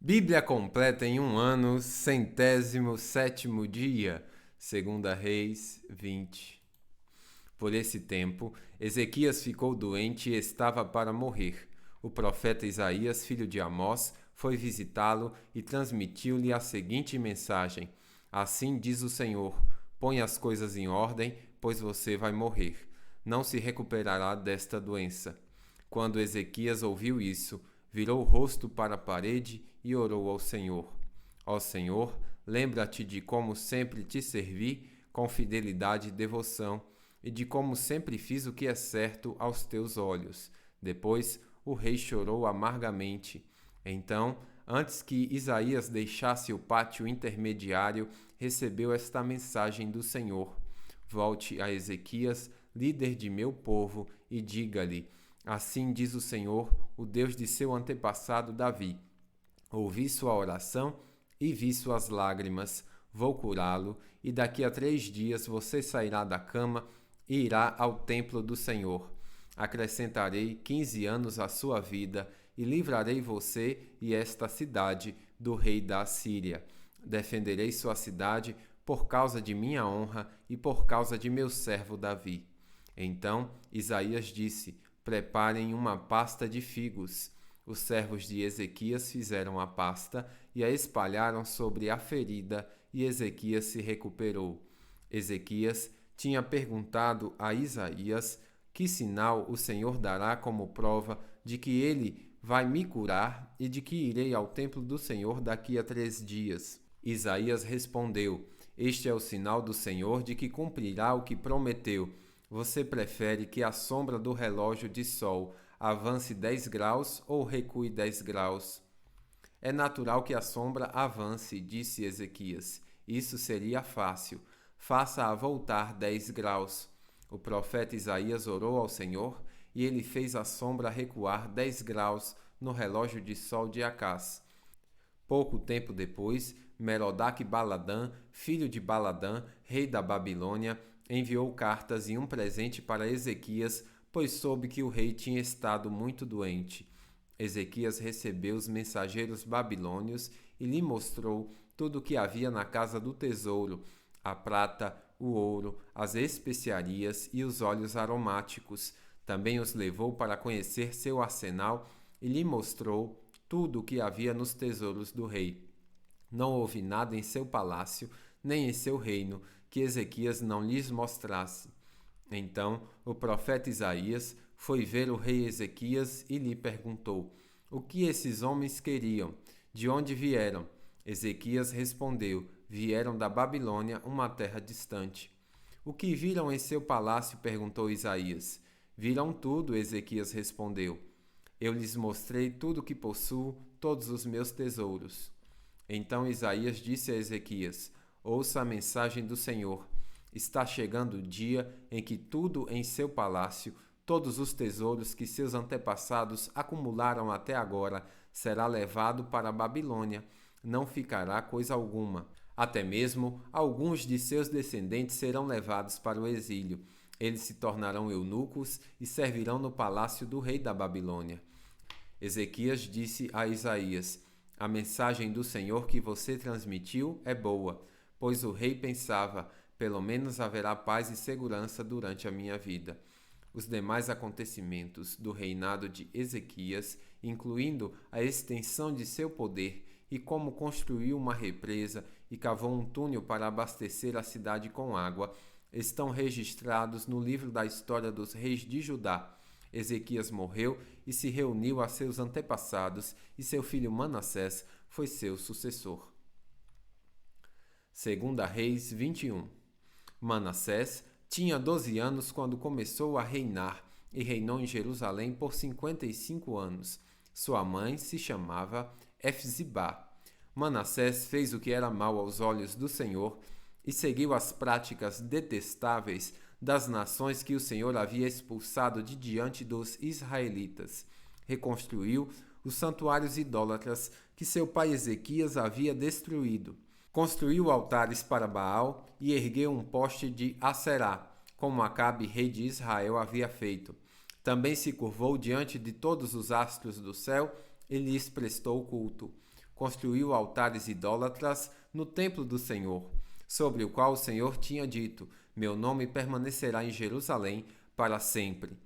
Bíblia completa em um ano, 107º dia, 2 Reis 20. Por esse tempo, Ezequias ficou doente e estava para morrer. O profeta Isaías, filho de Amós, foi visitá-lo e transmitiu-lhe a seguinte mensagem: Assim diz o Senhor: põe as coisas em ordem, pois você vai morrer. Não se recuperará desta doença. Quando Ezequias ouviu isso, virou o rosto para a parede e orou ao Senhor. Ó Senhor, lembra-te de como sempre te servi com fidelidade e devoção, e de como sempre fiz o que é certo aos teus olhos. Depois o rei chorou amargamente. Então, antes que Isaías deixasse o pátio intermediário, recebeu esta mensagem do Senhor: Volte a Ezequias, líder de meu povo, e diga-lhe: Assim diz o Senhor, o Deus de seu antepassado Davi: Ouvi sua oração e vi suas lágrimas. Vou curá-lo, e daqui a 3 dias você sairá da cama e irá ao templo do Senhor. Acrescentarei 15 anos à sua vida e livrarei você e esta cidade do rei da Assíria. Defenderei sua cidade por causa de minha honra e por causa de meu servo Davi. Então Isaías disse: Preparem uma pasta de figos. Os servos de Ezequias fizeram a pasta e a espalharam sobre a ferida, e Ezequias se recuperou. Ezequias tinha perguntado a Isaías: Que sinal o Senhor dará como prova de que ele vai me curar e de que irei ao templo do Senhor daqui a 3 dias? Isaías respondeu: Este é o sinal do Senhor de que cumprirá o que prometeu. Você prefere que a sombra do relógio de sol avance 10 graus ou recue 10 graus? É natural que a sombra avance, disse Ezequias. Isso seria fácil. Faça-a voltar 10 graus. O profeta Isaías orou ao Senhor e ele fez a sombra recuar 10 graus no relógio de sol de Acás. Pouco tempo depois, Merodach-Baladã, filho de Baladã, rei da Babilônia, enviou cartas e um presente para Ezequias, pois soube que o rei tinha estado muito doente. Ezequias recebeu os mensageiros babilônios e lhe mostrou tudo o que havia na casa do tesouro: a prata, o ouro, as especiarias e os óleos aromáticos. Também os levou para conhecer seu arsenal e lhe mostrou tudo o que havia nos tesouros do rei. Não houve nada em seu palácio, nem em seu reino, que Ezequias não lhes mostrasse. Então o profeta Isaías foi ver o rei Ezequias e lhe perguntou: O que esses homens queriam? De onde vieram? Ezequias respondeu: Vieram da Babilônia, uma terra distante. O que viram em seu palácio? Perguntou Isaías. Viram tudo, Ezequias respondeu. Eu lhes mostrei tudo o que possuo, todos os meus tesouros. Então Isaías disse a Ezequias: Ouça a mensagem do Senhor. Está chegando o dia em que tudo em seu palácio, todos os tesouros que seus antepassados acumularam até agora, será levado para a Babilônia. Não ficará coisa alguma. Até mesmo alguns de seus descendentes serão levados para o exílio. Eles se tornarão eunucos e servirão no palácio do rei da Babilônia. Ezequias disse a Isaías: A mensagem do Senhor que você transmitiu é boa, pois o rei pensava: pelo menos haverá paz e segurança durante a minha vida. Os demais acontecimentos do reinado de Ezequias, incluindo a extensão de seu poder e como construiu uma represa e cavou um túnel para abastecer a cidade com água, estão registrados no livro da história dos reis de Judá. Ezequias morreu e se reuniu a seus antepassados, e seu filho Manassés foi seu sucessor. 2 Reis 21. Manassés tinha 12 anos quando começou a reinar e reinou em Jerusalém por 55 anos. Sua mãe se chamava Efzibá. Manassés fez o que era mal aos olhos do Senhor e seguiu as práticas detestáveis das nações que o Senhor havia expulsado de diante dos israelitas. Reconstruiu os santuários idólatras que seu pai Ezequias havia destruído. Construiu altares para Baal e ergueu um poste de Aserá, como Acabe, rei de Israel, havia feito. Também se curvou diante de todos os astros do céu e lhes prestou culto. construiu altares idólatras no templo do Senhor, sobre o qual o Senhor tinha dito: Meu nome permanecerá em Jerusalém para sempre.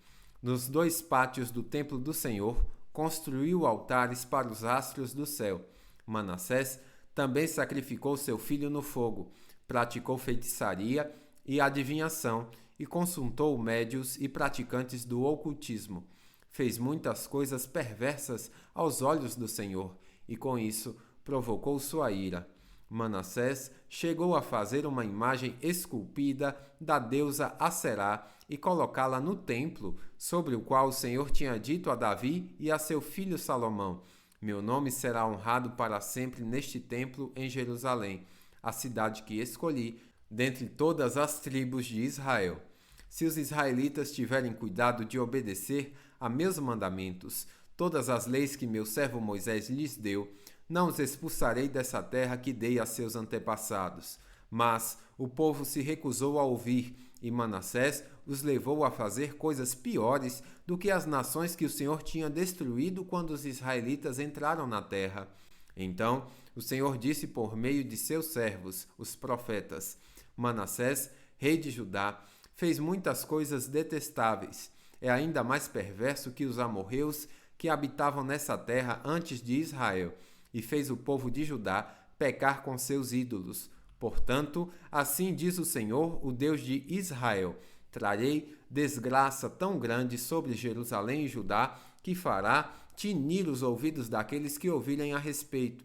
Nos 2 pátios do templo do Senhor, construiu altares para os astros do céu. Manassés também sacrificou seu filho no fogo, praticou feitiçaria e adivinhação, e consultou médios e praticantes do ocultismo. Fez muitas coisas perversas aos olhos do Senhor, e com isso provocou sua ira. Manassés chegou a fazer uma imagem esculpida da deusa Aserá e colocá-la no templo, sobre o qual o Senhor tinha dito a Davi e a seu filho Salomão: Meu nome será honrado para sempre neste templo em Jerusalém, a cidade que escolhi dentre todas as tribos de Israel. Se os israelitas tiverem cuidado de obedecer a meus mandamentos, todas as leis que meu servo Moisés lhes deu, não os expulsarei dessa terra que dei a seus antepassados. Mas o povo se recusou a ouvir, e Manassés os levou a fazer coisas piores do que as nações que o Senhor tinha destruído quando os israelitas entraram na terra. Então o Senhor disse por meio de seus servos, os profetas: Manassés, rei de Judá, fez muitas coisas detestáveis. É ainda mais perverso que os amorreus que habitavam nessa terra antes de Israel, e fez o povo de Judá pecar com seus ídolos. Portanto, assim diz o Senhor, o Deus de Israel: Trarei desgraça tão grande sobre Jerusalém e Judá, que fará tinir os ouvidos daqueles que ouvirem a respeito.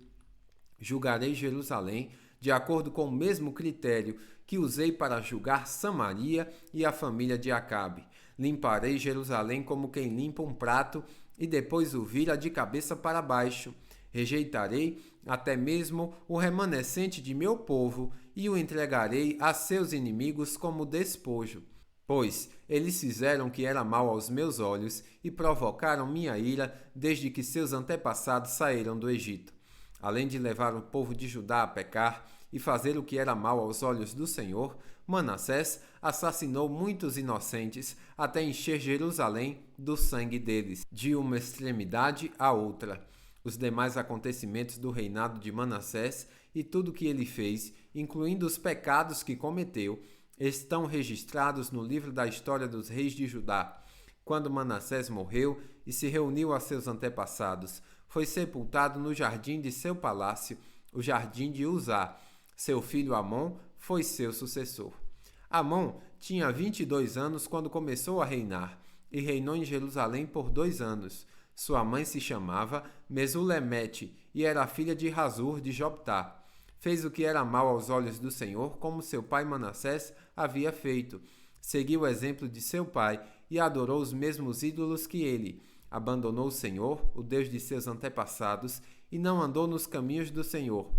Julgarei Jerusalém de acordo com o mesmo critério que usei para julgar Samaria e a família de Acabe. Limparei Jerusalém como quem limpa um prato e depois o vira de cabeça para baixo. Rejeitarei até mesmo o remanescente de meu povo e o entregarei a seus inimigos como despojo. Pois eles fizeram o que era mal aos meus olhos e provocaram minha ira desde que seus antepassados saíram do Egito. Além de levar o povo de Judá a pecar e fazer o que era mal aos olhos do Senhor, Manassés assassinou muitos inocentes até encher Jerusalém do sangue deles, de uma extremidade à outra. Os demais acontecimentos do reinado de Manassés e tudo o que ele fez, incluindo os pecados que cometeu, estão registrados no livro da história dos reis de Judá. Quando Manassés morreu e se reuniu a seus antepassados, foi sepultado no jardim de seu palácio, o jardim de Uzá. Seu filho Amon foi seu sucessor. Amon tinha 22 anos quando começou a reinar, e reinou em Jerusalém por 2 anos. Sua mãe se chamava Mesulemete e era filha de Razur de Joptá. Fez o que era mal aos olhos do Senhor, como seu pai Manassés havia feito. Seguiu o exemplo de seu pai e adorou os mesmos ídolos que ele. Abandonou o Senhor, o Deus de seus antepassados, e não andou nos caminhos do Senhor.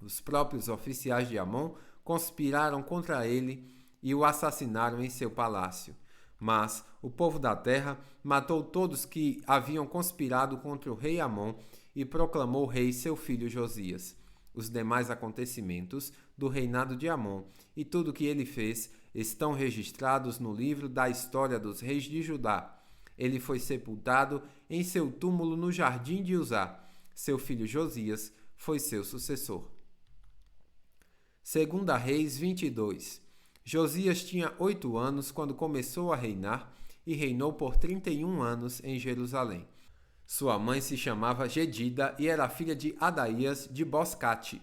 Os próprios oficiais de Amon conspiraram contra ele e o assassinaram em seu palácio. Mas o povo da terra matou todos que haviam conspirado contra o rei Amon e proclamou rei seu filho Josias. Os demais acontecimentos do reinado de Amon e tudo o que ele fez estão registrados no livro da história dos reis de Judá. Ele foi sepultado em seu túmulo no jardim de Uzá. Seu filho Josias foi seu sucessor. 2 Reis 22. Josias tinha 8 anos quando começou a reinar e reinou por 31 anos em Jerusalém. Sua mãe se chamava Gedida e era filha de Adaías de Boscate.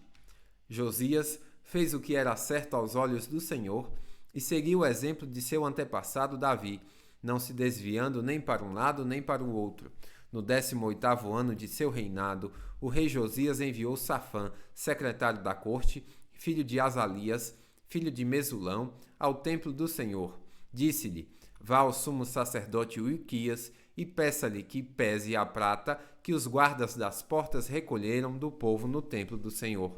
Josias fez o que era certo aos olhos do Senhor e seguiu o exemplo de seu antepassado Davi, não se desviando nem para um lado nem para o outro. No 18º ano de seu reinado, o rei Josias enviou Safã, secretário da corte, filho de Azalias, filho de Mesulão, ao templo do Senhor. Disse-lhe: Vá ao sumo sacerdote Uquias e peça-lhe que pese a prata que os guardas das portas recolheram do povo no templo do Senhor.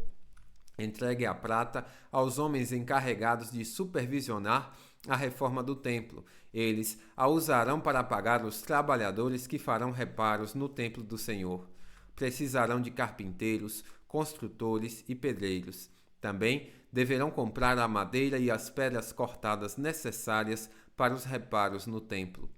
Entregue a prata aos homens encarregados de supervisionar a reforma do templo. Eles a usarão para pagar os trabalhadores que farão reparos no templo do Senhor. Precisarão de carpinteiros, construtores e pedreiros. Também deverão comprar a madeira e as pedras cortadas necessárias para os reparos no templo.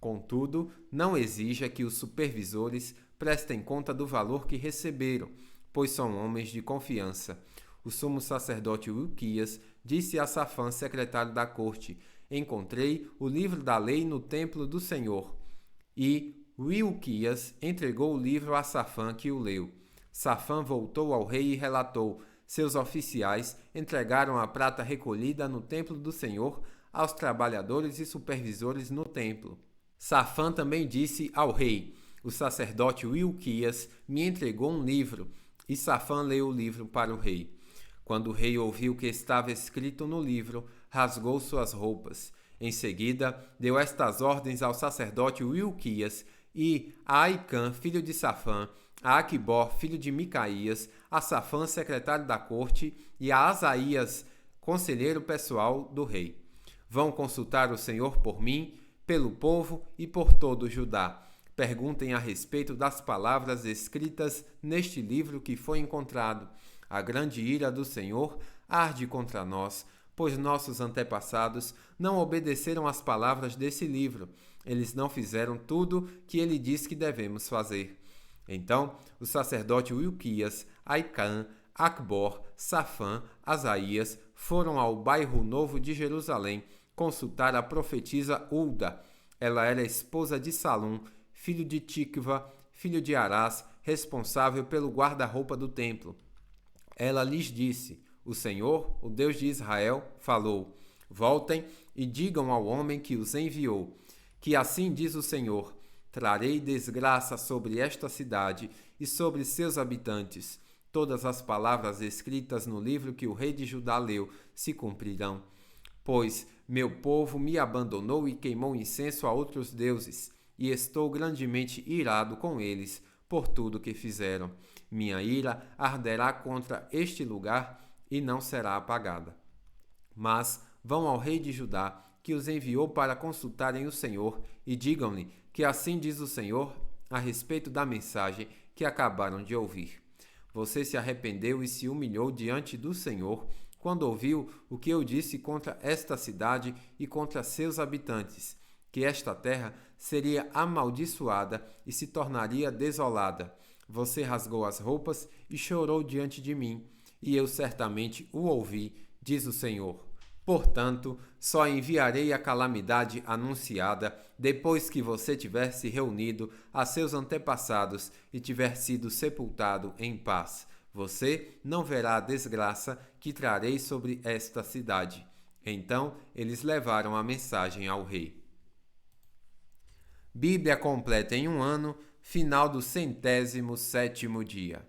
Contudo, não exija que os supervisores prestem conta do valor que receberam, pois são homens de confiança. O sumo sacerdote Ilquias disse a Safã, secretário da corte: encontrei o livro da lei no templo do Senhor. E Ilquias entregou o livro a Safã, que o leu. Safã voltou ao rei e relatou: seus oficiais entregaram a prata recolhida no templo do Senhor aos trabalhadores e supervisores no templo. Safã também disse ao rei: o sacerdote Ilquias me entregou um livro. E Safã leu o livro para o rei. Quando o rei ouviu o que estava escrito no livro, rasgou suas roupas. Em seguida, deu estas ordens ao sacerdote Ilquias e a Aicã, filho de Safã, a Aquibor, filho de Micaías, a Safã, secretário da corte, e a Asaías, conselheiro pessoal do rei. Vão consultar o Senhor por mim, pelo povo e por todo o Judá. Perguntem a respeito das palavras escritas neste livro que foi encontrado. A grande ira do Senhor arde contra nós, pois nossos antepassados não obedeceram às palavras desse livro. Eles não fizeram tudo que ele diz que devemos fazer. Então, o sacerdote Ilquias, Aicã, Aquibor, Safã, Asaías foram ao bairro novo de Jerusalém consultar a profetisa Hulda. Ela era esposa de Salum, filho de Tikva, filho de Arás, responsável pelo guarda-roupa do templo. Ela lhes disse: o Senhor, o Deus de Israel, falou: voltem e digam ao homem que os enviou, que assim diz o Senhor: trarei desgraça sobre esta cidade e sobre seus habitantes. Todas as palavras escritas no livro que o rei de Judá leu se cumprirão. Pois meu povo me abandonou e queimou incenso a outros deuses, e estou grandemente irado com eles por tudo que fizeram. Minha ira arderá contra este lugar e não será apagada. Mas vão ao rei de Judá, que os enviou para consultarem o Senhor, e digam-lhe que assim diz o Senhor a respeito da mensagem que acabaram de ouvir. Você se arrependeu e se humilhou diante do Senhor quando ouviu o que eu disse contra esta cidade e contra seus habitantes, que esta terra seria amaldiçoada e se tornaria desolada. Você rasgou as roupas e chorou diante de mim, e eu certamente o ouvi, diz o Senhor. Portanto, só enviarei a calamidade anunciada depois que você tiver se reunido a seus antepassados e tiver sido sepultado em paz. Você não verá a desgraça que trarei sobre esta cidade. Então, eles levaram a mensagem ao rei. Bíblia completa em um ano, final do 107º dia.